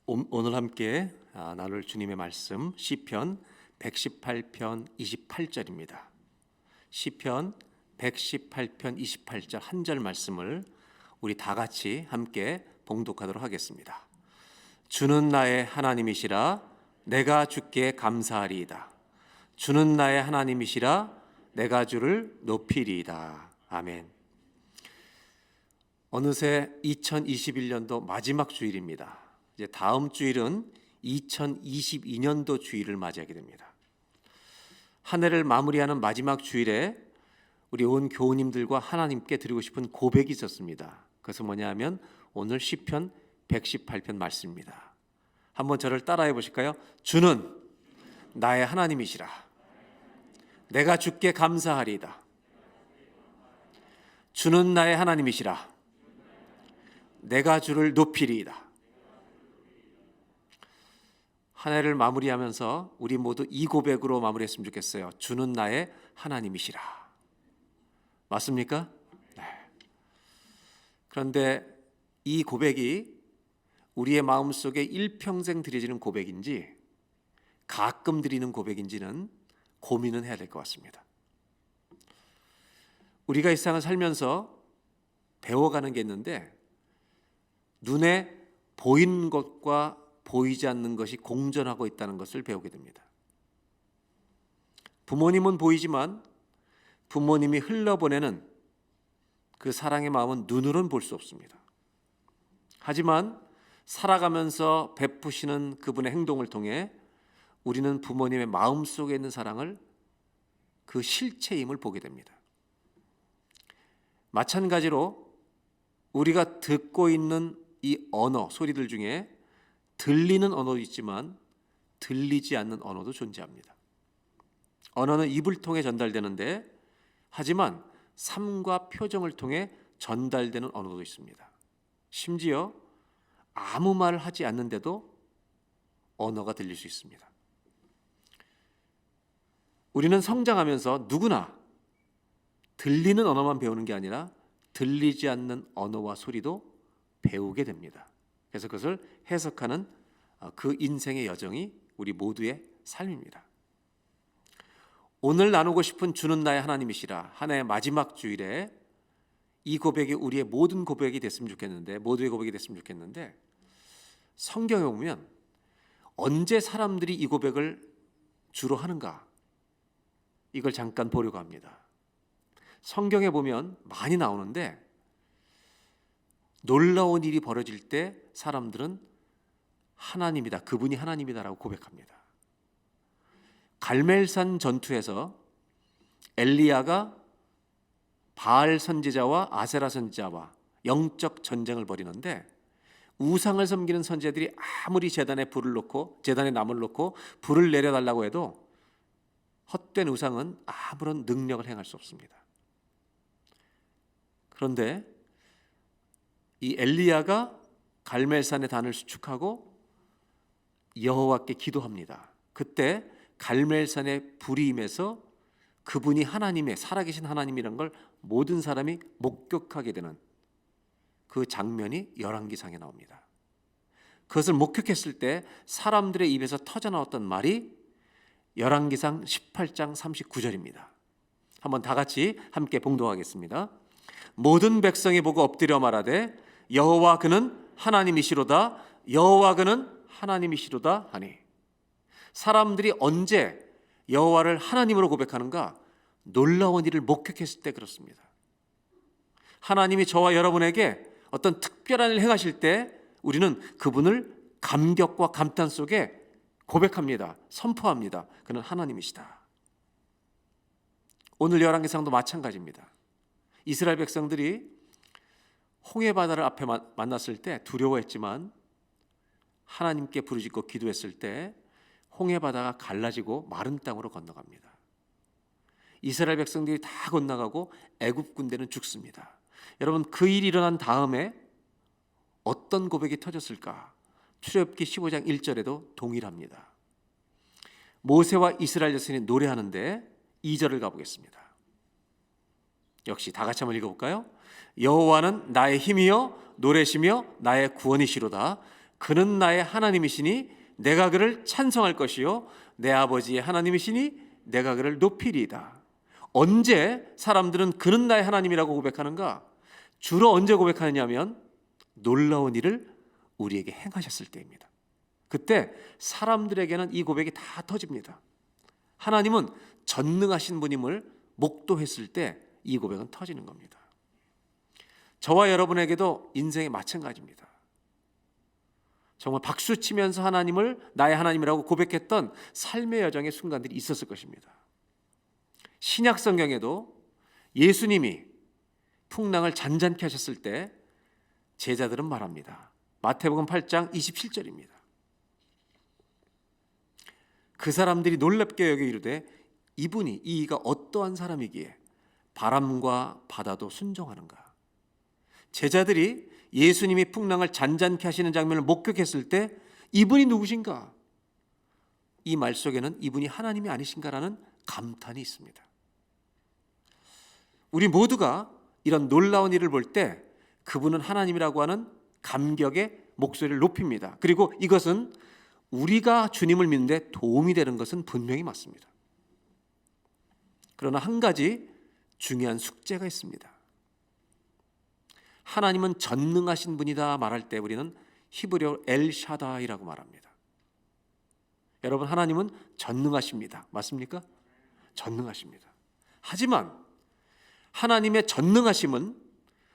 오늘 함께 나눌 주님의 말씀 시편 118편 28절입니다. 시편 118편 28절 한 절 말씀을 우리 다 같이 함께 봉독하도록 하겠습니다. 주는 나의 하나님이시라 내가 주께 감사하리이다. 주는 나의 하나님이시라 내가 주를 높이리이다. 아멘. 어느새 2021년도 마지막 주일입니다. 이제 다음 주일은 2022년도 주일을 맞이하게 됩니다. 한 해를 마무리하는 마지막 주일에 우리 온 교우님들과 하나님께 드리고 싶은 고백이 있었습니다. 그것은 뭐냐면 오늘 시편 118편 말씀입니다. 한번 저를 따라해 보실까요? 주는 나의 하나님이시라 내가 주께 감사하리이다. 주는 나의 하나님이시라 내가 주를 높이리이다. 한 해를 마무리하면서 우리 모두 이 고백으로 마무리했으면 좋겠어요. 주는 나의 하나님이시라. 맞습니까? 네. 그런데 이 고백이 우리의 마음속에 일평생 드려지는 고백인지 가끔 드리는 고백인지는 고민은 해야 될 것 같습니다. 우리가 이 세상을 살면서 배워가는 게 있는데 눈에 보이는 것과 보이지 않는 것이 공존하고 있다는 것을 배우게 됩니다. 부모님은 보이지만 부모님이 흘러보내는 그 사랑의 마음은 눈으로는 볼 수 없습니다. 하지만 살아가면서 베푸시는 그분의 행동을 통해 우리는 부모님의 마음속에 있는 사랑을 그 실체임을 보게 됩니다. 마찬가지로 우리가 듣고 있는 이 언어, 소리들 중에 들리는 언어도 있지만 들리지 않는 언어도 존재합니다. 언어는 입을 통해 전달되는데 하지만 삶과 표정을 통해 전달되는 언어도 있습니다. 심지어 아무 말을 하지 않는데도 언어가 들릴 수 있습니다. 우리는 성장하면서 누구나 들리는 언어만 배우는 게 아니라 들리지 않는 언어와 소리도 배우게 됩니다. 그래서 그것을 해석하는 그 인생의 여정이 우리 모두의 삶입니다. 오늘 나누고 싶은 주는 나의 하나님이시라 한 해의 마지막 주일에 이 고백이 우리의 모든 고백이 됐으면 좋겠는데 모두의 고백이 됐으면 좋겠는데 성경에 보면 언제 사람들이 이 고백을 주로 하는가 이걸 잠깐 보려고 합니다. 성경에 보면 많이 나오는데 놀라운 일이 벌어질 때 사람들은 하나님이다, 그분이 하나님이다라고 고백합니다. 갈멜산 전투에서 엘리야가 바알 선지자와 아세라 선지자와 영적 전쟁을 벌이는데 우상을 섬기는 선지자들이 아무리 제단에 나무를 놓고 불을 내려달라고 해도 헛된 우상은 아무런 능력을 행할 수 없습니다. 그런데 이 엘리야가 갈멜산의 단을 수축하고 여호와께 기도합니다. 그때 갈멜산의 불이 임해서 그분이 하나님의 살아계신 하나님이라는 걸 모든 사람이 목격하게 되는 그 장면이 열왕기상에 나옵니다. 그것을 목격했을 때 사람들의 입에서 터져나왔던 말이 열왕기상 18장 39절입니다. 한번 다 같이 함께 봉독하겠습니다. 모든 백성이 보고 엎드려 말하되 여호와 그는 하나님이시로다 여호와 그는 하나님이시로다 하니 사람들이 언제 여호와를 하나님으로 고백하는가? 놀라운 일을 목격했을 때 그렇습니다. 하나님이 저와 여러분에게 어떤 특별한 일을 행하실 때 우리는 그분을 감격과 감탄 속에 고백합니다. 선포합니다. 그는 하나님이시다. 오늘 열왕기상도 마찬가지입니다. 이스라엘 백성들이 홍해바다를 앞에 만났을 때 두려워했지만 하나님께 부르짖고 기도했을 때 홍해바다가 갈라지고 마른 땅으로 건너갑니다. 이스라엘 백성들이 다 건너가고 애굽 군대는 죽습니다. 여러분 그 일이 일어난 다음에 어떤 고백이 터졌을까? 출애굽기 15장 1절에도 동일합니다. 모세와 이스라엘 자손이 노래하는데 2절을 가보겠습니다. 역시 다 같이 한번 읽어볼까요? 여호와는 나의 힘이요 노래시며 나의 구원이시로다. 그는 나의 하나님이시니 내가 그를 찬송할 것이요 내 아버지의 하나님이시니 내가 그를 높이리이다. 언제 사람들은 그는 나의 하나님이라고 고백하는가? 주로 언제 고백하느냐면 놀라운 일을 우리에게 행하셨을 때입니다. 그때 사람들에게는 이 고백이 다 터집니다. 하나님은 전능하신 분임을 목도했을 때 이 고백은 터지는 겁니다. 저와 여러분에게도 인생이 마찬가지입니다. 정말 박수치면서 하나님을 나의 하나님이라고 고백했던 삶의 여정의 순간들이 있었을 것입니다. 신약 성경에도 예수님이 풍랑을 잔잔케 하셨을 때 제자들은 말합니다. 마태복음 8장 27절입니다. 그 사람들이 놀랍게 여겨 이르되 이분이 이가 어떠한 사람이기에 바람과 바다도 순종하는가. 제자들이 예수님이 풍랑을 잔잔케 하시는 장면을 목격했을 때 이분이 누구신가? 이 말 속에는 이분이 하나님이 아니신가라는 감탄이 있습니다. 우리 모두가 이런 놀라운 일을 볼 때 그분은 하나님이라고 하는 감격의 목소리를 높입니다. 그리고 이것은 우리가 주님을 믿는데 도움이 되는 것은 분명히 맞습니다. 그러나 한 가지 중요한 숙제가 있습니다. 하나님은 전능하신 분이다 말할 때 우리는 히브리어 엘샤다이라고 말합니다. 여러분, 하나님은 전능하십니다. 맞습니까? 전능하십니다. 하지만 하나님의 전능하심은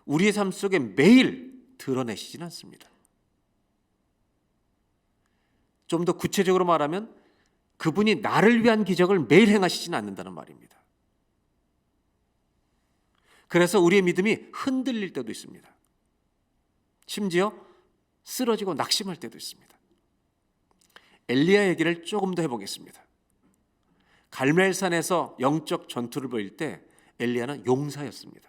우리의 삶 속에 매일 드러내시진 않습니다. 좀 더 구체적으로 말하면 그분이 나를 위한 기적을 매일 행하시지는 않는다는 말입니다. 그래서 우리의 믿음이 흔들릴 때도 있습니다. 심지어 쓰러지고 낙심할 때도 있습니다. 엘리야 얘기를 조금 더 해보겠습니다. 갈멜산에서 영적 전투를 벌일 때 엘리야는 용사였습니다.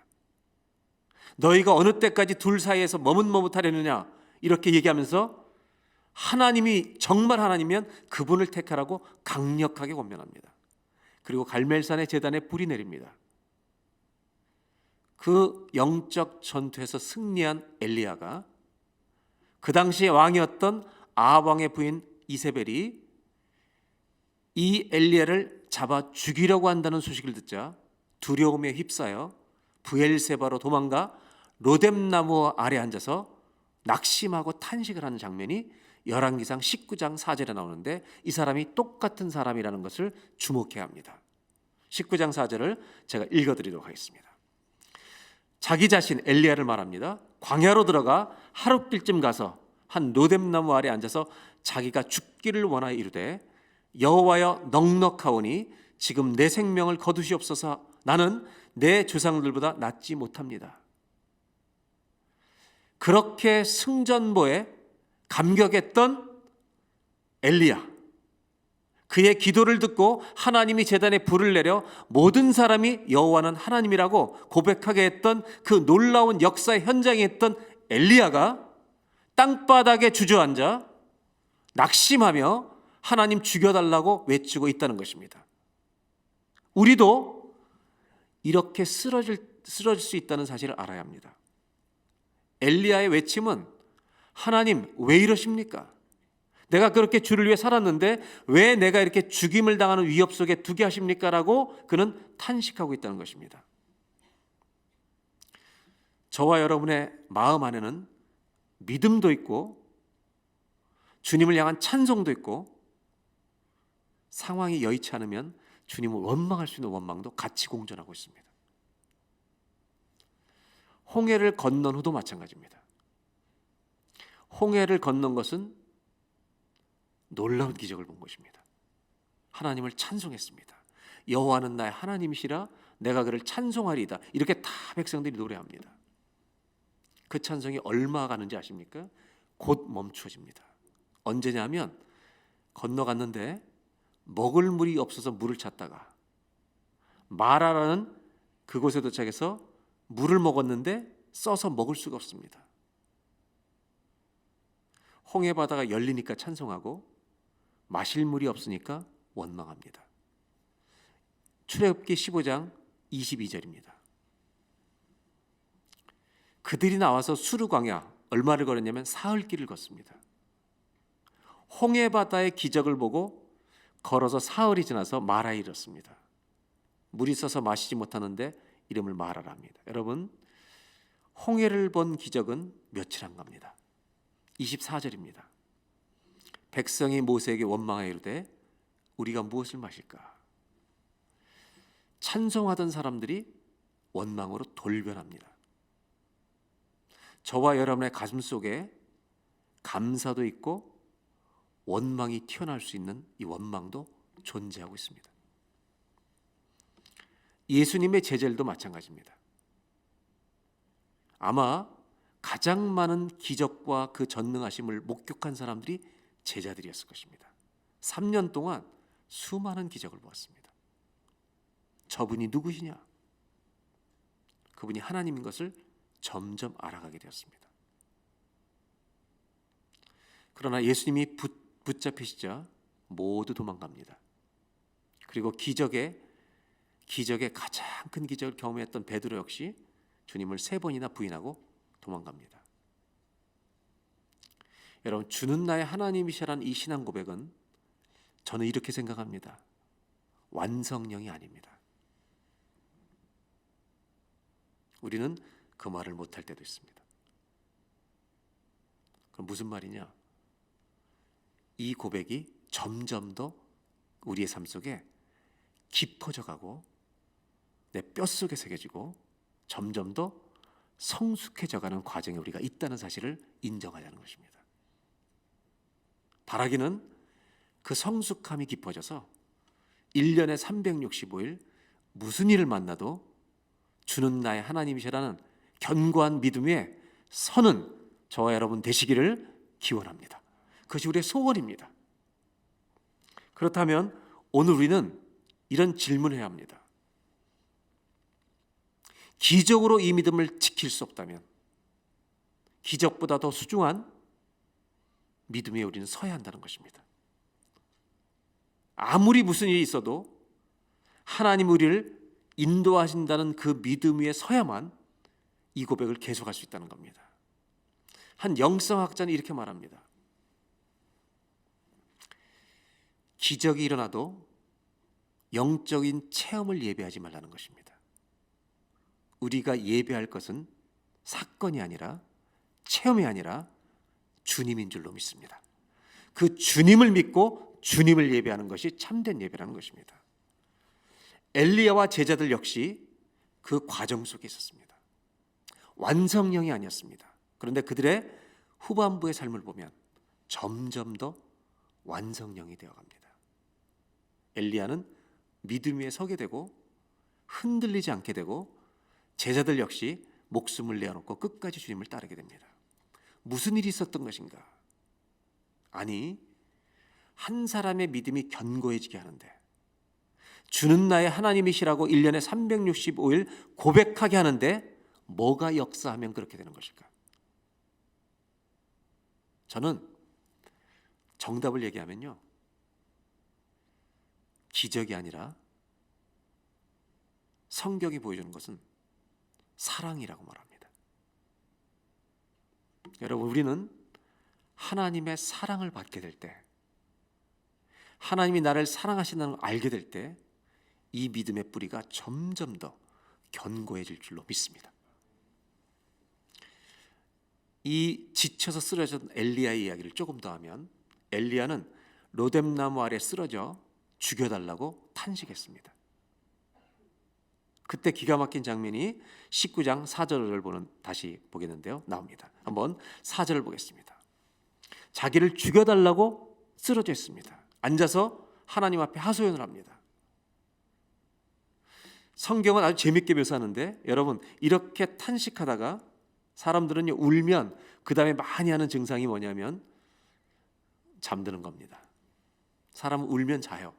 너희가 어느 때까지 둘 사이에서 머뭇머뭇하려느냐 이렇게 얘기하면서 하나님이 정말 하나님이면 그분을 택하라고 강력하게 권면합니다. 그리고 갈멜산의 제단에 불이 내립니다. 그 영적 전투에서 승리한 엘리야가 그 당시에 왕이었던 아합 왕의 부인 이세벨이 이 엘리야를 잡아 죽이려고 한다는 소식을 듣자 두려움에 휩싸여 브엘세바로 도망가 로뎀나무 아래 앉아서 낙심하고 탄식을 하는 장면이 열왕기상 19장 4절에 나오는데 이 사람이 똑같은 사람이라는 것을 주목해야 합니다. 19장 4절을 제가 읽어드리도록 하겠습니다. 자기 자신 엘리야를 말합니다. 광야로 들어가 하룻길쯤 가서 한 로뎀나무 아래 앉아서 자기가 죽기를 원하여 이르되 여호와여 넉넉하오니 지금 내 생명을 거두시옵소서. 나는 내 조상들보다 낫지 못합니다. 그렇게 승전보에 감격했던 엘리야, 그의 기도를 듣고 하나님이 제단에 불을 내려 모든 사람이 여호와는 하나님이라고 고백하게 했던 그 놀라운 역사의 현장에 있던 엘리야가 땅바닥에 주저앉아 낙심하며 하나님 죽여달라고 외치고 있다는 것입니다. 우리도 이렇게 쓰러질 수 있다는 사실을 알아야 합니다. 엘리야의 외침은 하나님 왜 이러십니까? 내가 그렇게 주를 위해 살았는데 왜 내가 이렇게 죽임을 당하는 위협 속에 두게 하십니까? 라고 그는 탄식하고 있다는 것입니다. 저와 여러분의 마음 안에는 믿음도 있고 주님을 향한 찬송도 있고 상황이 여의치 않으면 주님을 원망할 수 있는 원망도 같이 공존하고 있습니다. 홍해를 건넌 후도 마찬가지입니다. 홍해를 건넌 것은 놀라운 기적을 본 것입니다. 하나님을 찬송했습니다. 여호와는 나의 하나님이시라 내가 그를 찬송하리이다. 이렇게 다 백성들이 노래합니다. 그 찬송이 얼마 가는지 아십니까? 곧 멈춰집니다. 언제냐면 건너갔는데 먹을 물이 없어서 물을 찾다가 마라라는 그곳에 도착해서 물을 먹었는데 써서 먹을 수가 없습니다. 홍해 바다가 열리니까 찬송하고 마실 물이 없으니까 원망합니다. 출애굽기 15장 22절입니다. 그들이 나와서 수르 광야 얼마를 걸었냐면 사흘길을 걷습니다. 홍해 바다의 기적을 보고 걸어서 사흘이 지나서 마라에 이르렀습니다. 물이 있어서 마시지 못하는데 이름을 마라라 합니다. 여러분, 홍해를 본 기적은 며칠 한 겁니다. 24절입니다. 백성이 모세에게 원망하여 이르되 우리가 무엇을 마실까? 찬송하던 사람들이 원망으로 돌변합니다. 저와 여러분의 가슴 속에 감사도 있고 원망이 튀어나올 수 있는 이 원망도 존재하고 있습니다. 예수님의 제자들도 마찬가지입니다. 아마 가장 많은 기적과 그 전능하심을 목격한 사람들이 제자들이었을 것입니다. 3년 동안 수많은 기적을 보았습니다. 저분이 누구시냐? 그분이 하나님인 것을 점점 알아가게 되었습니다. 그러나 예수님이 붙잡히시자 모두 도망갑니다. 그리고 기적의 가장 큰 기적을 경험했던 베드로 역시 주님을 3번이나 부인하고 도망갑니다. 여러분, 주는 나의 하나님이시라는 이 신앙 고백은 저는 이렇게 생각합니다. 완성형이 아닙니다. 우리는 그 말을 못할 때도 있습니다. 그럼 무슨 말이냐? 이 고백이 점점 더 우리의 삶 속에 깊어져 가고 내 뼛속에 새겨지고 점점 더 성숙해져 가는 과정에 우리가 있다는 사실을 인정하자는 것입니다. 바라기는 그 성숙함이 깊어져서 1년에 365일 무슨 일을 만나도 주는 나의 하나님이시라는 견고한 믿음에 서는 저와 여러분 되시기를 기원합니다. 그것이 우리의 소원입니다. 그렇다면 오늘 우리는 이런 질문을 해야 합니다. 기적으로 이 믿음을 지킬 수 없다면 기적보다 더 소중한 믿음에 우리는 서야 한다는 것입니다. 아무리 무슨 일이 있어도 하나님 우리를 인도하신다는 그 믿음 위에 서야만 이 고백을 계속할 수 있다는 겁니다. 한 영성학자는 이렇게 말합니다. 기적이 일어나도 영적인 체험을 예배하지 말라는 것입니다. 우리가 예배할 것은 사건이 아니라 체험이 아니라 주님인 줄로 믿습니다. 그 주님을 믿고 주님을 예배하는 것이 참된 예배라는 것입니다. 엘리야와 제자들 역시 그 과정 속에 있었습니다. 완성형이 아니었습니다. 그런데 그들의 후반부의 삶을 보면 점점 더 완성형이 되어갑니다. 엘리야는 믿음 위에 서게 되고 흔들리지 않게 되고 제자들 역시 목숨을 내어놓고 끝까지 주님을 따르게 됩니다. 무슨 일이 있었던 것인가? 아니, 한 사람의 믿음이 견고해지게 하는데 주는 나의 하나님이시라고 1년에 365일 고백하게 하는데 뭐가 역사하면 그렇게 되는 것일까? 저는 정답을 얘기하면요, 기적이 아니라 성경이 보여주는 것은 사랑이라고 말합니다. 여러분, 우리는 하나님의 사랑을 받게 될 때, 하나님이 나를 사랑하신다는 걸 알게 될 때 이 믿음의 뿌리가 점점 더 견고해질 줄로 믿습니다. 이 지쳐서 쓰러졌던 엘리야의 이야기를 조금 더 하면 엘리야는 로뎀나무 아래 쓰러져 죽여달라고 탄식했습니다. 그때 기가 막힌 장면이 19장 4절을 다시 보겠는데요. 나옵니다. 한번 4절을 보겠습니다. 자기를 죽여달라고 쓰러져 있습니다. 앉아서 하나님 앞에 하소연을 합니다. 성경은 아주 재밌게 묘사하는데 여러분, 이렇게 탄식하다가 사람들은 울면 그 다음에 많이 하는 증상이 뭐냐면 잠드는 겁니다. 사람은 울면 자요.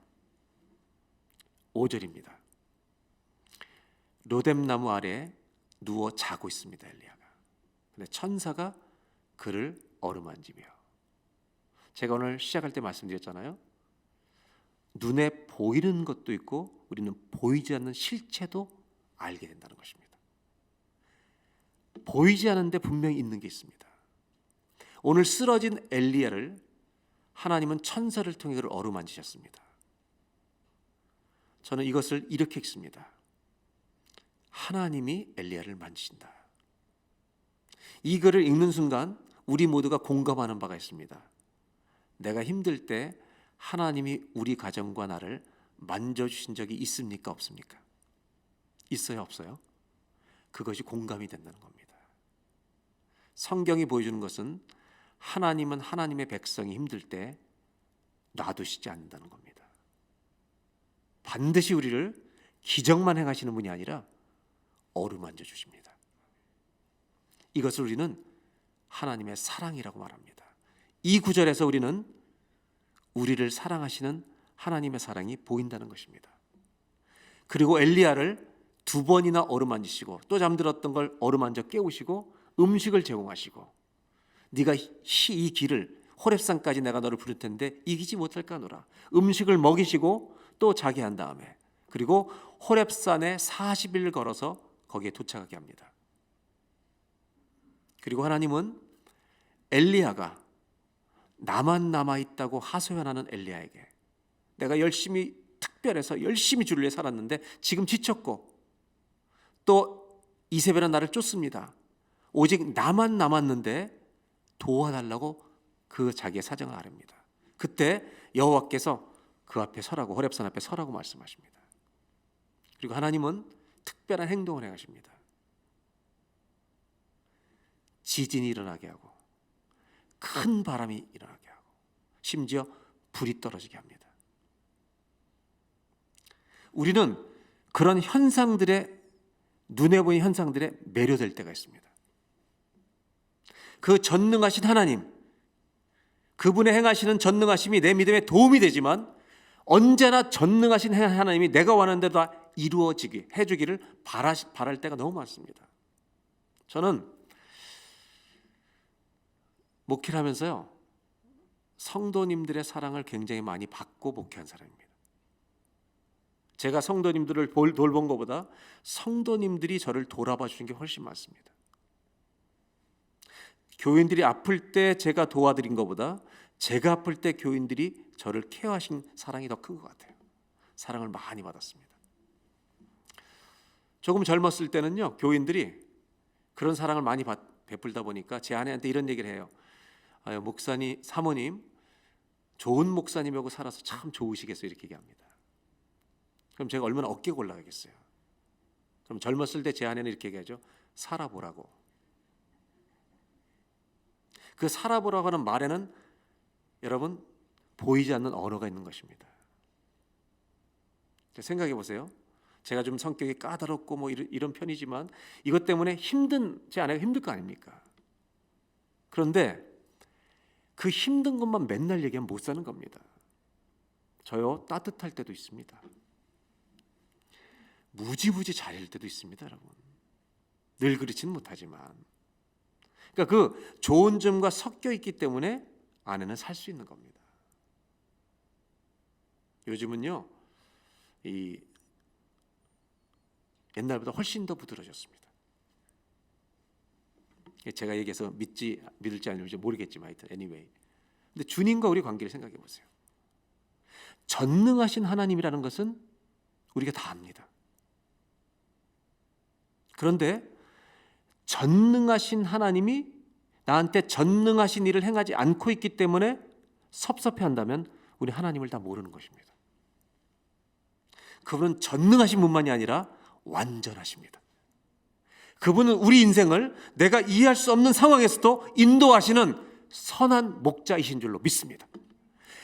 5절입니다. 로뎀나무 아래 누워 자고 있습니다. 엘리야가. 근데 천사가 그를 어루만지며, 제가 오늘 시작할 때 말씀드렸잖아요. 눈에 보이는 것도 있고 우리는 보이지 않는 실체도 알게 된다는 것입니다. 보이지 않는데 분명히 있는 게 있습니다. 오늘 쓰러진 엘리야를 하나님은 천사를 통해 그를 어루만지셨습니다. 저는 이것을 이렇게 읽습니다. 하나님이 엘리야를 만지신다. 이 글을 읽는 순간 우리 모두가 공감하는 바가 있습니다. 내가 힘들 때 하나님이 우리 가정과 나를 만져주신 적이 있습니까? 없습니까? 있어요? 없어요? 그것이 공감이 된다는 겁니다. 성경이 보여주는 것은 하나님은 하나님의 백성이 힘들 때 놔두시지 않는다는 겁니다. 반드시 우리를 기적만 행하시는 분이 아니라 어루만져 주십니다. 이것을 우리는 하나님의 사랑이라고 말합니다. 이 구절에서 우리는 우리를 사랑하시는 하나님의 사랑이 보인다는 것입니다. 그리고 엘리야를 2번이나 어루만지시고 또 잠들었던 걸 어루만져 깨우시고 음식을 제공하시고 네가 이 길을 호렙산까지 내가 너를 부를 텐데 이기지 못할까 하노라. 음식을 먹이시고 또 자게 한 다음에 그리고 호렙산에 40일 걸어서 거기에 도착하게 합니다. 그리고 하나님은 엘리야가 나만 남아있다고 하소연하는 엘리야에게 내가 열심히 특별해서 열심히 주를 위해 살았는데 지금 지쳤고 또 이세벨은 나를 쫓습니다. 오직 나만 남았는데 도와달라고 그 자기의 사정을 아릅니다. 그때 여호와께서 그 앞에 서라고 호렙산 앞에 서라고 말씀하십니다. 그리고 하나님은 특별한 행동을 행하십니다. 지진이 일어나게 하고 큰 바람이 일어나게 하고 심지어 불이 떨어지게 합니다. 우리는 그런 현상들에 눈에 보이는 현상들에 매료될 때가 있습니다. 그 전능하신 하나님, 그분의 행하시는 전능하심이 내 믿음에 도움이 되지만 언제나 전능하신 하나님이 내가 원하는 대로 다 이루어지게 해주기를 바랄 때가 너무 많습니다. 저는 목회를 하면서요, 성도님들의 사랑을 굉장히 많이 받고 목회한 사람입니다. 제가 성도님들을 돌본 것보다 성도님들이 저를 돌아봐 주신 게 훨씬 많습니다. 교인들이 아플 때 제가 도와드린 것보다 제가 아플 때 교인들이 저를 케어하신 사랑이 더 큰 것 같아요. 사랑을 많이 받았습니다. 조금 젊었을 때는요, 교인들이 그런 사랑을 많이 베풀다 보니까 제 아내한테 이런 얘기를 해요. 목사님, 사모님 좋은 목사님하고 살아서 참 좋으시겠어요, 이렇게 얘기합니다. 그럼 제가 얼마나 어깨가 올라가겠어요. 그럼 젊었을 때 제 아내는 이렇게 얘기하죠. 살아보라고. 그 살아보라고 하는 말에는 여러분 보이지 않는 언어가 있는 것입니다. 생각해 보세요. 제가 좀 성격이 까다롭고 뭐 이런 편이지만 이것 때문에 제 아내가 힘들 거 아닙니까? 그런데 그 힘든 것만 맨날 얘기하면 못 사는 겁니다. 저요, 따뜻할 때도 있습니다. 무지무지 잘할 때도 있습니다, 여러분. 늘 그렇지는 못하지만. 그러니까 그 좋은 점과 섞여 있기 때문에 아내는 살 수 있는 겁니다. 요즘은요, 옛날보다 훨씬 더 부드러워졌습니다. 제가 얘기해서 믿을지 아닐지 모르겠지만 하여튼 anyway. 근데 주님과 우리 관계를 생각해 보세요. 전능하신 하나님이라는 것은 우리가 다 압니다. 그런데 전능하신 하나님이 나한테 전능하신 일을 행하지 않고 있기 때문에 섭섭해한다면 우리 하나님을 다 모르는 것입니다. 그분은 전능하신 분만이 아니라 완전하십니다. 그분은 우리 인생을 내가 이해할 수 없는 상황에서도 인도하시는 선한 목자이신 줄로 믿습니다.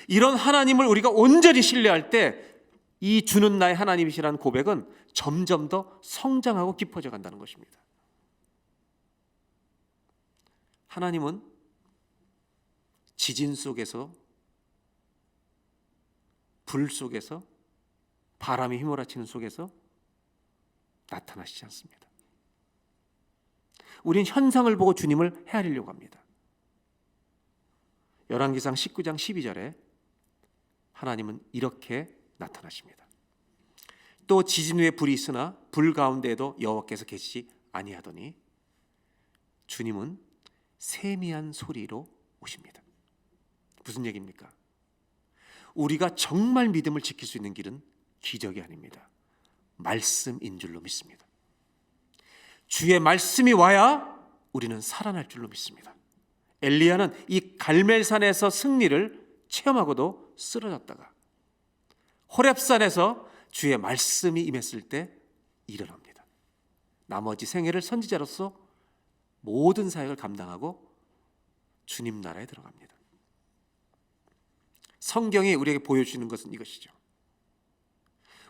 이런 하나님을 우리가 온전히 신뢰할 때 이 주는 나의 하나님이시라는 고백은 점점 더 성장하고 깊어져 간다는 것입니다. 하나님은 지진 속에서, 불 속에서, 바람이 휘몰아치는 속에서 나타나시지 않습니다. 우린 현상을 보고 주님을 헤아리려고 합니다. 열왕기상 19장 12절에 하나님은 이렇게 나타나십니다. 또 지진 후에 불이 있으나 불 가운데에도 여호와께서 계시지 아니하더니 주님은 세미한 소리로 오십니다. 무슨 얘기입니까? 우리가 정말 믿음을 지킬 수 있는 길은 기적이 아닙니다. 말씀인 줄로 믿습니다. 주의 말씀이 와야 우리는 살아날 줄로 믿습니다. 엘리야는 이 갈멜산에서 승리를 체험하고도 쓰러졌다가 호렙산에서 주의 말씀이 임했을 때 일어납니다. 나머지 생애를 선지자로서 모든 사역을 감당하고 주님 나라에 들어갑니다. 성경이 우리에게 보여주시는 것은 이것이죠.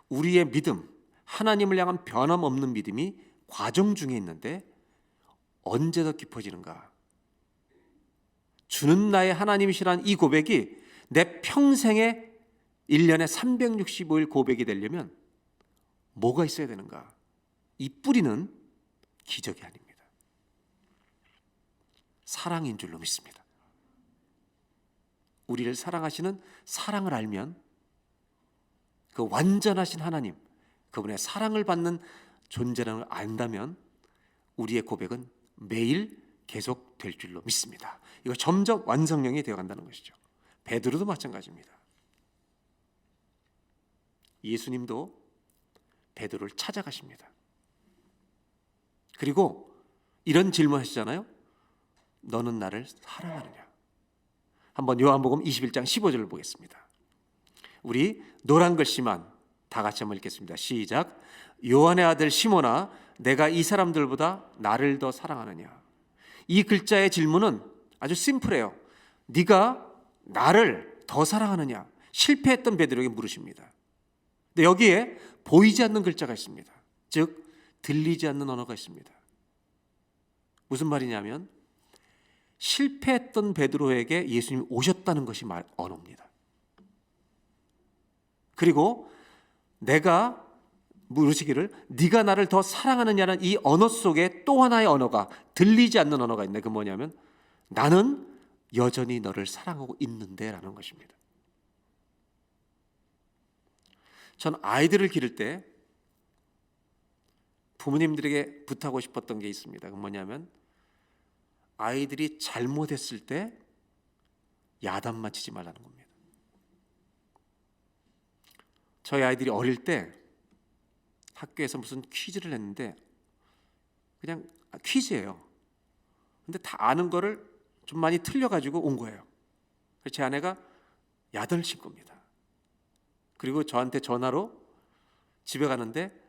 우리의 믿음, 하나님을 향한 변함없는 믿음이 과정 중에 있는데 언제 더 깊어지는가? 주는 나의 하나님이시라는 이 고백이 내 평생에 1년에 365일 고백이 되려면 뭐가 있어야 되는가? 이 뿌리는 기적이 아닙니다. 사랑인 줄로 믿습니다. 우리를 사랑하시는 사랑을 알면 그 완전하신 하나님, 그분의 사랑을 받는 존재라는 걸 안다면 우리의 고백은 매일 계속될 줄로 믿습니다. 이거 점점 완성형이 되어간다는 것이죠. 베드로도 마찬가지입니다. 예수님도 베드로를 찾아가십니다. 그리고 이런 질문하시잖아요. 너는 나를 사랑하느냐? 한번 요한복음 21장 15절을 보겠습니다. 우리 노란 글씨만 다 같이 한번 읽겠습니다. 시작. 요한의 아들 시몬아, 내가 이 사람들보다 나를 더 사랑하느냐? 이 글자의 질문은 아주 심플해요. 네가 나를 더 사랑하느냐? 실패했던 베드로에게 물으십니다. 근데 여기에 보이지 않는 글자가 있습니다. 즉 들리지 않는 언어가 있습니다. 무슨 말이냐면 실패했던 베드로에게 예수님이 오셨다는 것이 언어입니다. 그리고 내가 물으시기를 네가 나를 더 사랑하느냐는 이 언어 속에 또 하나의 언어가, 들리지 않는 언어가 있네. 그 뭐냐면 나는 여전히 너를 사랑하고 있는데 라는 것입니다. 전 아이들을 기를 때 부모님들에게 부탁하고 싶었던 게 있습니다. 그 뭐냐면 아이들이 잘못했을 때 야단만 치지 말라는 겁니다. 저희 아이들이 어릴 때 학교에서 무슨 퀴즈를 했는데 그냥 퀴즈예요. 근데 다 아는 거를 좀 많이 틀려가지고 온 거예요. 그래서 제 아내가 야단을 친 겁니다. 그리고 저한테 전화로 집에 가는데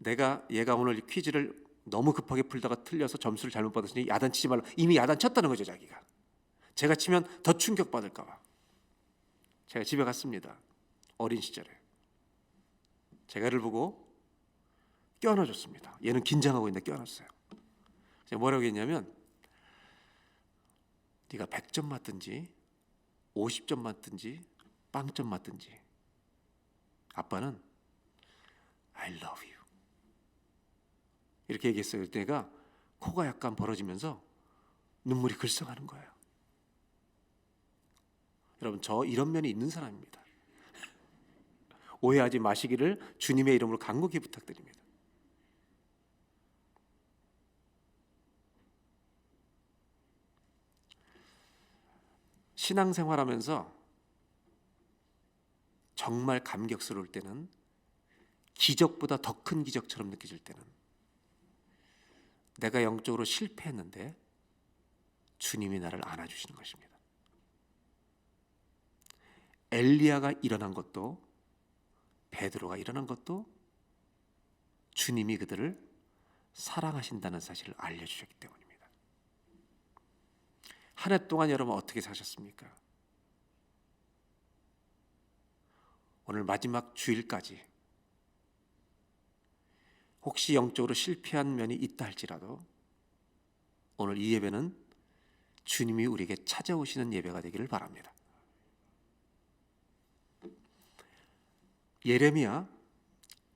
얘가 오늘 이 퀴즈를 너무 급하게 풀다가 틀려서 점수를 잘못 받았으니 야단치지 말라. 이미 야단쳤다는 거죠, 자기가. 제가 치면 더 충격받을까 봐. 제가 집에 갔습니다. 어린 시절에. 제가 얘를 보고 껴안아줬습니다. 얘는 긴장하고 있는데 껴안았어요. 제가 뭐라고 했냐면 네가 100점 맞든지 50점 맞든지 빵점 맞든지 아빠는 I love you. 이렇게 얘기했어요. 내가 코가 약간 벌어지면서 눈물이 글썽하는 거예요. 여러분, 저 이런 면이 있는 사람입니다. 오해하지 마시기를 주님의 이름으로 간곡히 부탁드립니다. 신앙생활하면서 정말 감격스러울 때는, 기적보다 더 큰 기적처럼 느껴질 때는 내가 영적으로 실패했는데 주님이 나를 안아주시는 것입니다. 엘리야가 일어난 것도, 베드로가 일어난 것도 주님이 그들을 사랑하신다는 사실을 알려주셨기 때문입니다. 한 해 동안 여러분 어떻게 사셨습니까? 오늘 마지막 주일까지 혹시 영적으로 실패한 면이 있다 할지라도 오늘 이 예배는 주님이 우리에게 찾아오시는 예배가 되기를 바랍니다. 예레미야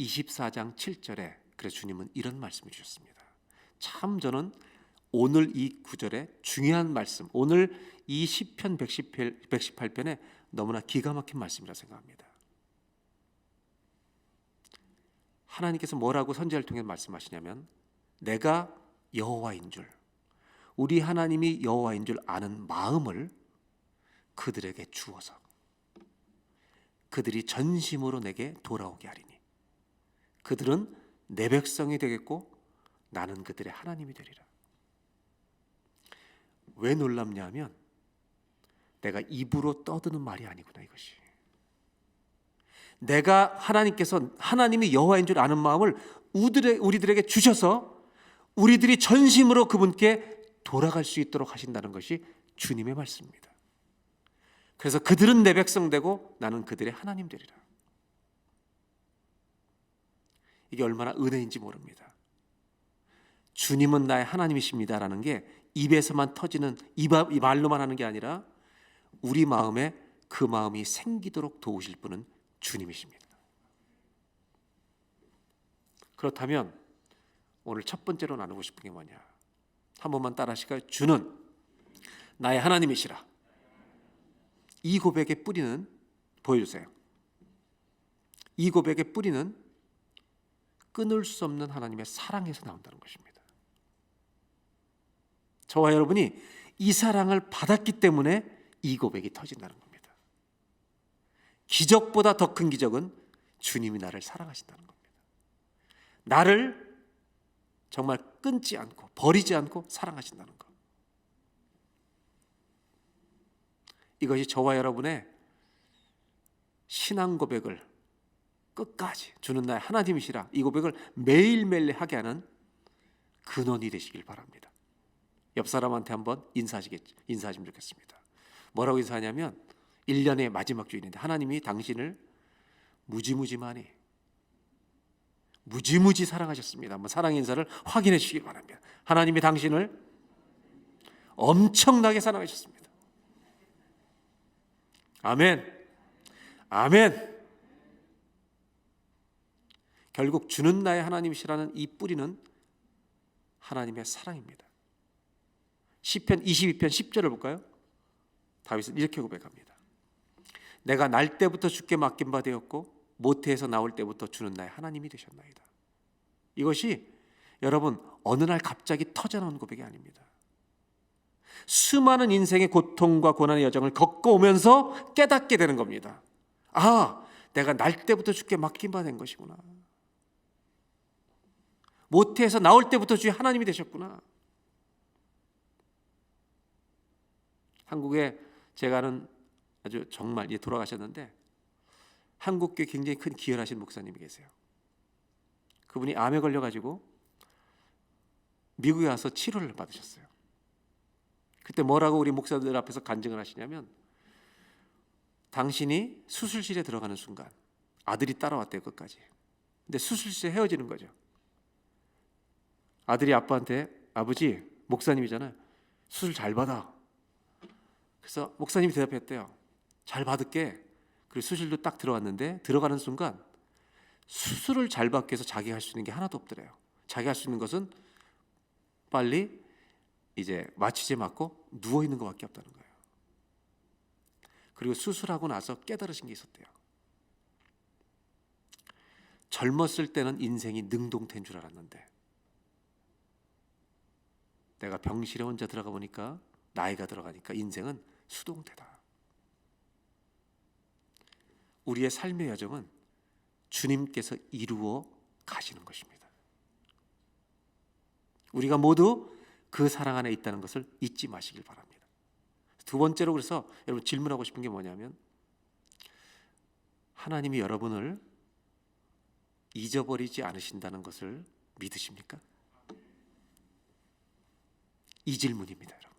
24장 7절에 그래서 주님은 이런 말씀을 주셨습니다. 참 저는 오늘 이 구절에 중요한 말씀, 오늘 이 시편 118편에 너무나 기가 막힌 말씀이라 생각합니다. 하나님께서 뭐라고 선지자를 통해 말씀하시냐면 내가 여호와인 줄, 우리 하나님이 여호와인 줄 아는 마음을 그들에게 주어서 그들이 전심으로 내게 돌아오게 하리니 그들은 내 백성이 되겠고 나는 그들의 하나님이 되리라. 왜 놀랍냐 하면 내가 입으로 떠드는 말이 아니구나 이것이. 내가 하나님이 여호와인 줄 아는 마음을 우리들에게 주셔서 우리들이 전심으로 그분께 돌아갈 수 있도록 하신다는 것이 주님의 말씀입니다. 그래서 그들은 내 백성 되고 나는 그들의 하나님 되리라. 이게 얼마나 은혜인지 모릅니다. 주님은 나의 하나님이십니다라는 게 입에서만 터지는 이 말로만 하는 게 아니라 우리 마음에 그 마음이 생기도록 도우실 분은 주님이십니다. 그렇다면 오늘 첫 번째로 나누고 싶은 게 뭐냐? 한 번만 따라 하실까요? 주는 나의 하나님이시라. 이 고백의 뿌리는 보여주세요. 이 고백의 뿌리는 끊을 수 없는 하나님의 사랑에서 나온다는 것입니다. 저와 여러분이 이 사랑을 받았기 때문에 이 고백이 터진다는 겁니다. 기적보다 더 큰 기적은 주님이 나를 사랑하신다는 겁니다. 나를 정말 끊지 않고 버리지 않고 사랑하신다는 것. 이것이 저와 여러분의 신앙 고백을 끝까지 주는 나의 하나님이시라 이 고백을 매일매일 하게 하는 근원이 되시길 바랍니다. 옆 사람한테 한번 인사하시면 좋겠습니다. 뭐라고 인사하냐면 1년의 마지막 주일인데 하나님이 당신을 무지무지 사랑하셨습니다. 한번 사랑 인사를 확인해 주시기 바랍니다. 하나님이 당신을 엄청나게 사랑하셨습니다. 아멘. 아멘. 결국 주는 나의 하나님이시라는 이 뿌리는 하나님의 사랑입니다. 시편 22편 10절을 볼까요? 다윗은 이렇게 고백합니다. 내가 날 때부터 주께 맡긴 바 되었고 모태에서 나올 때부터 주는 나의 하나님이 되셨나이다. 이것이 여러분 어느 날 갑자기 터져나온 고백이 아닙니다. 수많은 인생의 고통과 고난의 여정을 겪어오면서 깨닫게 되는 겁니다. 아, 내가 날 때부터 주께 맡긴 바 된 것이구나. 모태에서 나올 때부터 주의 하나님이 되셨구나. 한국에 제가 아는 아주 정말 이제 돌아가셨는데 한국교회 굉장히 큰 기여를 하신 목사님이 계세요. 그분이 암에 걸려가지고 미국에 와서 치료를 받으셨어요. 그때 뭐라고 우리 목사들 앞에서 간증을 하시냐면 당신이 수술실에 들어가는 순간 아들이 따라왔대요. 끝까지. 근데 수술실에 헤어지는 거죠. 아들이 아빠한테 아버지 목사님이잖아요. 수술 잘 받아. 그래서 목사님이 대답했대요. 잘 받을게. 그리고 수술도 딱 들어왔는데 들어가는 순간 수술을 잘 받기 위해서 자기가 할 수 있는 게 하나도 없더래요. 자기가 할 수 있는 것은 빨리 이제 마취제 맞고 누워있는 것밖에 없다는 거예요. 그리고 수술하고 나서 깨달으신 게 있었대요. 젊었을 때는 인생이 능동태인 줄 알았는데 내가 병실에 혼자 들어가 보니까 나이가 들어가니까 인생은 수동태다. 우리의 삶의 여정은 주님께서 이루어 가시는 것입니다. 우리가 모두 그 사랑 안에 있다는 것을 잊지 마시길 바랍니다. 두 번째로 그래서 여러분 질문하고 싶은 게 뭐냐면 하나님이 여러분을 잊어버리지 않으신다는 것을 믿으십니까? 이 질문입니다. 여러분.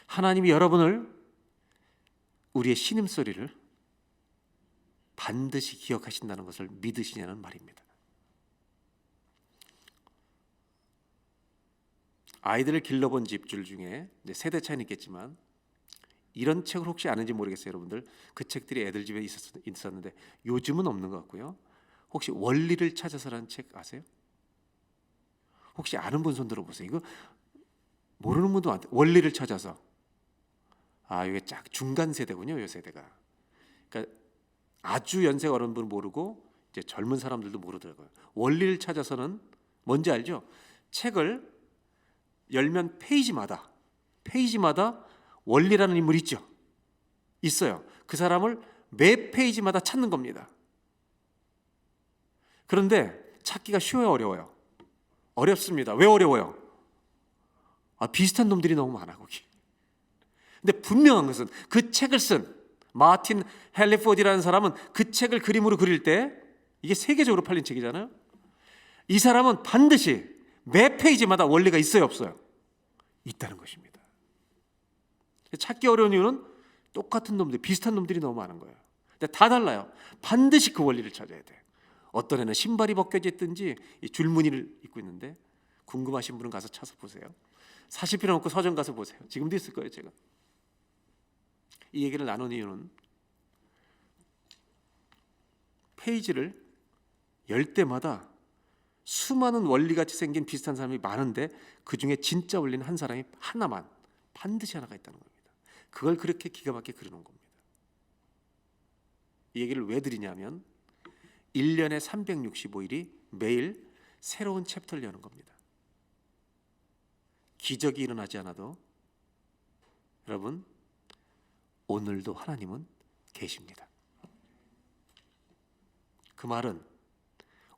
하나님이 여러분을 우리의 신음소리를 반드시 기억하신다는 것을 믿으시냐는 말입니다. 아이들을 길러본 집들 중에 세대 차이는 있겠지만 이런 책을 혹시 아는지 모르겠어요. 여러분들 그 책들이 애들 집에 있었는데 요즘은 없는 것 같고요. 혹시 원리를 찾아서라는 책 아세요? 혹시 아는 분 손 들어보세요. 이거 모르는 분도 많대요. 원리를 찾아서. 아, 이게 짝 중간 세대군요. 이 세대가. 그러니까 아주 연세가 어린 분은 모르고 이제 젊은 사람들도 모르더라고요. 원리를 찾아서는 뭔지 알죠? 책을 열면 페이지마다 원리라는 인물이 있죠. 있어요. 그 사람을 매 페이지마다 찾는 겁니다. 그런데 찾기가 쉬워요, 어려워요? 어렵습니다. 왜 어려워요? 비슷한 놈들이 너무 많아 거기. 근데 분명한 것은 그 책을 쓴 마틴 헬리포드라는 사람은 그 책을 그림으로 그릴 때, 이게 세계적으로 팔린 책이잖아요. 이 사람은 반드시 매 페이지마다 원리가 있어요, 없어요? 있다는 것입니다. 찾기 어려운 이유는 똑같은 놈들, 비슷한 놈들이 너무 많은 거예요. 근데 다 달라요. 반드시 그 원리를 찾아야 돼. 어떤 애는 신발이 벗겨져 있든지 줄무늬를 입고 있는데, 궁금하신 분은 가서 찾아 보세요. 사실 필요 없고 서점 가서 보세요. 지금도 있을 거예요. 제가 이 얘기를 나눈 이유는 페이지를 열 때마다 수많은 원리같이 생긴 비슷한 사람이 많은데, 그 중에 진짜 원리는 한 사람이 하나만, 반드시 하나가 있다는 겁니다. 그걸 그렇게 기가 막히게 그려놓은 겁니다. 이 얘기를 왜 드리냐면 1년에 365일이 매일 새로운 챕터를 여는 겁니다. 기적이 일어나지 않아도 여러분, 오늘도 하나님은 계십니다. 그 말은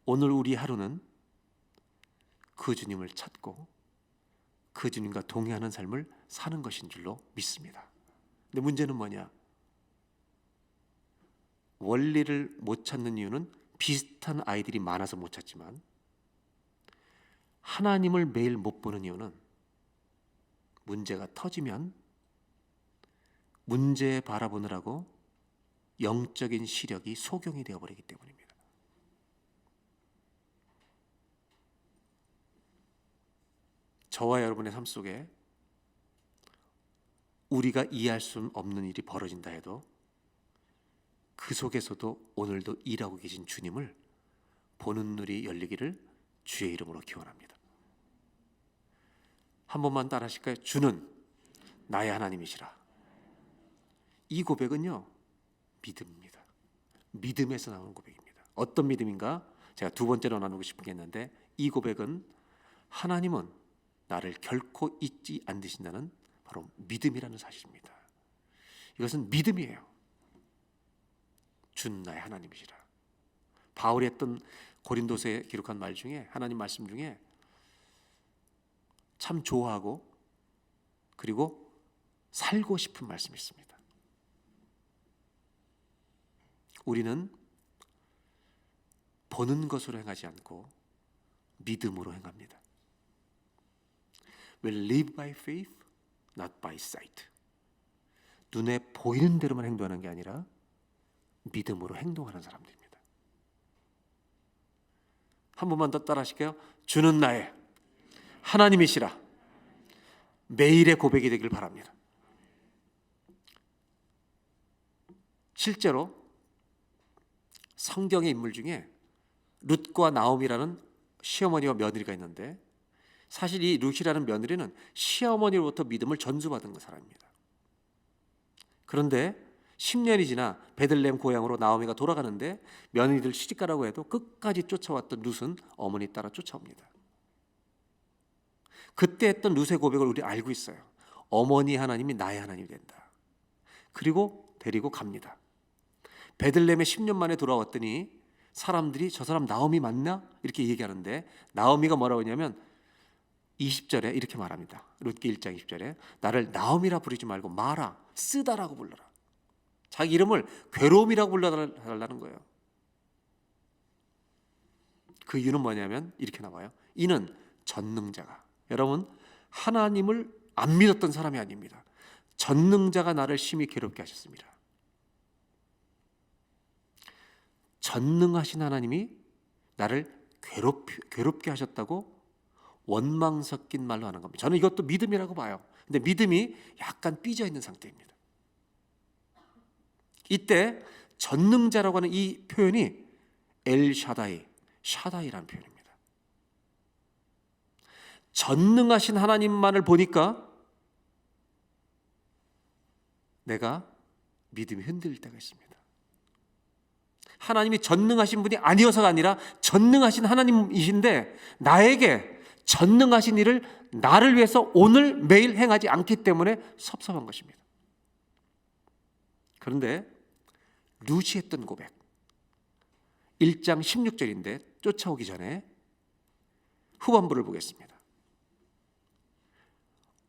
오늘 우리 하루는 그 주님을 찾고 그 주님과 동행하는 삶을 사는 것인 줄로 믿습니다. 근데 문제는 뭐냐? 원리를 못 찾는 이유는 비슷한 아이들이 많아서 못 찾지만, 하나님을 매일 못 보는 이유는 문제가 터지면 문제 바라보느라고 영적인 시력이 소경이 되어버리기 때문입니다. 저와 여러분의 삶 속에 우리가 이해할 수 없는 일이 벌어진다 해도 그 속에서도 오늘도 일하고 계신 주님을 보는 눈이 열리기를 주의 이름으로 기원합니다. 한 번만 따라 하실까요? 주는 나의 하나님이시라. 이 고백은요, 믿음입니다. 믿음에서 나오는 고백입니다. 어떤 믿음인가? 제가 두 번째로 나누고 싶은 게 있는데, 이 고백은 하나님은 나를 결코 잊지 않으신다는 바로 믿음이라는 사실입니다. 이것은 믿음이에요. 준 나의 하나님이시라. 바울이 했던 고린도서에 기록한 말 중에, 하나님 말씀 중에 참 좋아하고 그리고 살고 싶은 말씀이 있습니다. 우리는 보는 것으로 행하지 않고 믿음으로 행합니다. We live by faith, not by sight. 눈에 보이는 대로만 행동하는 게 아니라 믿음으로 행동하는 사람들입니다. 한 번만 더 따라 하실게요. 주는 나의 하나님이시라. 매일의 고백이 되길 바랍니다. 실제로 성경의 인물 중에 룻과 나오미라는 시어머니와 며느리가 있는데, 사실 이 룻이라는 며느리는 시어머니로부터 믿음을 전수받은 사람입니다. 그런데 10년이 지나 베들레헴 고향으로 나오미가 돌아가는데, 며느리들 시집가라고 해도 끝까지 쫓아왔던 룻은 어머니 따라 쫓아옵니다. 그때 했던 룻의 고백을 우리 알고 있어요. 어머니 하나님이 나의 하나님이 된다. 그리고 데리고 갑니다. 베들레헴에 10년 만에 돌아왔더니 사람들이 저 사람 나오미 맞나? 이렇게 얘기하는데, 나오미가 뭐라고 하냐면 20절에 이렇게 말합니다. 룻기 1장 20절에 나를 나오미라 부르지 말고 마라, 쓰다라고 불러라. 자기 이름을 괴로움이라고 불러달라는 거예요. 그 이유는 뭐냐면 이렇게 나와요. 이는 전능자가, 여러분, 하나님을 안 믿었던 사람이 아닙니다. 전능자가 나를 심히 괴롭게 하셨습니다. 전능하신 하나님이 나를 괴롭게 하셨다고 원망 섞인 말로 하는 겁니다. 저는 이것도 믿음이라고 봐요. 근데 믿음이 약간 삐져 있는 상태입니다. 이때 전능자라고 하는 이 표현이 엘 샤다이, 샤다이라는 표현입니다. 전능하신 하나님만을 보니까 내가 믿음이 흔들릴 때가 있습니다. 하나님이 전능하신 분이 아니어서가 아니라 전능하신 하나님이신데, 나에게 전능하신 일을 나를 위해서 오늘 매일 행하지 않기 때문에 섭섭한 것입니다. 그런데 루시했던 고백. 1장 16절인데 쫓아오기 전에 후반부를 보겠습니다.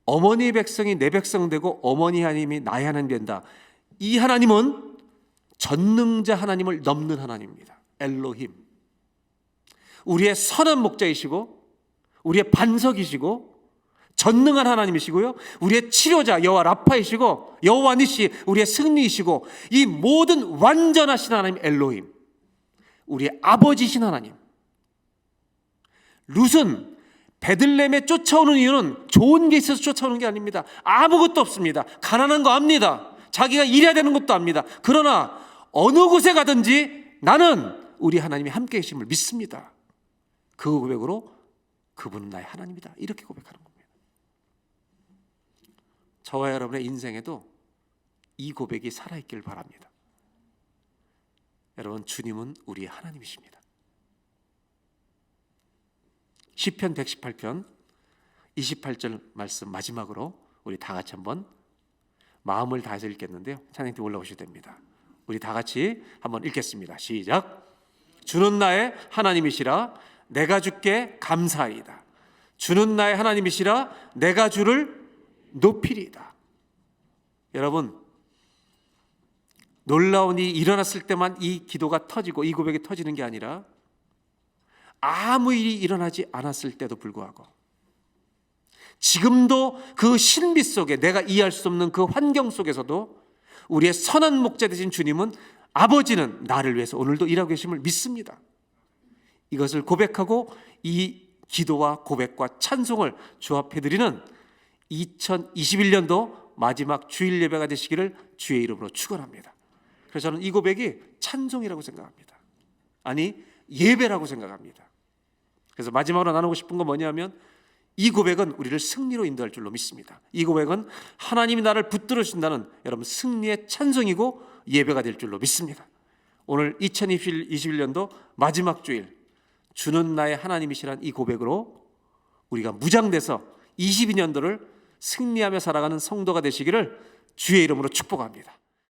어머니 백성이 내 백성 되고 어머니 하나님이 나의 하나님 된다. 이 하나님은 전능자 하나님을 넘는 하나님입니다. 엘로힘. 우리의 선한 목자이시고 우리의 반석이시고 전능한 하나님이시고요, 우리의 치료자 여호와 라파이시고 여호와 니시 우리의 승리이시고 이 모든 완전하신 하나님 엘로힘, 우리의 아버지신 하나님. 룻은 베들레헴에 쫓아오는 이유는 좋은 게 있어서 쫓아오는 게 아닙니다. 아무것도 없습니다. 가난한 거 압니다. 자기가 일해야 되는 것도 압니다. 그러나 어느 곳에 가든지 나는 우리 하나님이 함께 계심을 믿습니다. 그 고백으로 그분은 나의 하나님이다, 이렇게 고백하는 겁니다. 저와 여러분의 인생에도 이 고백이 살아있길 바랍니다. 여러분, 주님은 우리의 하나님이십니다. 시편 118편 28절 말씀 마지막으로 우리 다 같이 한번 마음을 다해서 읽겠는데요, 찬양팀 올라오셔도 됩니다. 우리 다 같이 한번 읽겠습니다. 시작. 주는 나의 하나님이시라 내가 주께 감사하리이다. 주는 나의 하나님이시라 내가 주를 높이리이다. 여러분, 놀라운 일이 일어났을 때만 이 기도가 터지고 이 고백이 터지는 게 아니라 아무 일이 일어나지 않았을 때도 불구하고 지금도 그 신비 속에 내가 이해할 수 없는 그 환경 속에서도 우리의 선한 목자 되신 주님은, 아버지는 나를 위해서 오늘도 일하고 계심을 믿습니다. 이것을 고백하고 이 기도와 고백과 찬송을 조합해드리는 2021년도 마지막 주일 예배가 되시기를 주의 이름으로 축원합니다. 그래서 저는 이 고백이 찬송이라고 생각합니다. 아니, 예배라고 생각합니다. 그래서 마지막으로 나누고 싶은 건 뭐냐면 이 고백은 우리를 승리로 인도할 줄로 믿습니다. 이 고백은 하나님이 나를 붙들어 주신다는 여러분 승리의 찬송이고 예배가 될 줄로 믿습니다. 오늘 2021년도 마지막 주일, 주는 나의 하나님이시란 이 고백으로 우리가 무장돼서 22년도를 승리하며 살아가는 성도가 되시기를 주의 이름으로 축복합니다.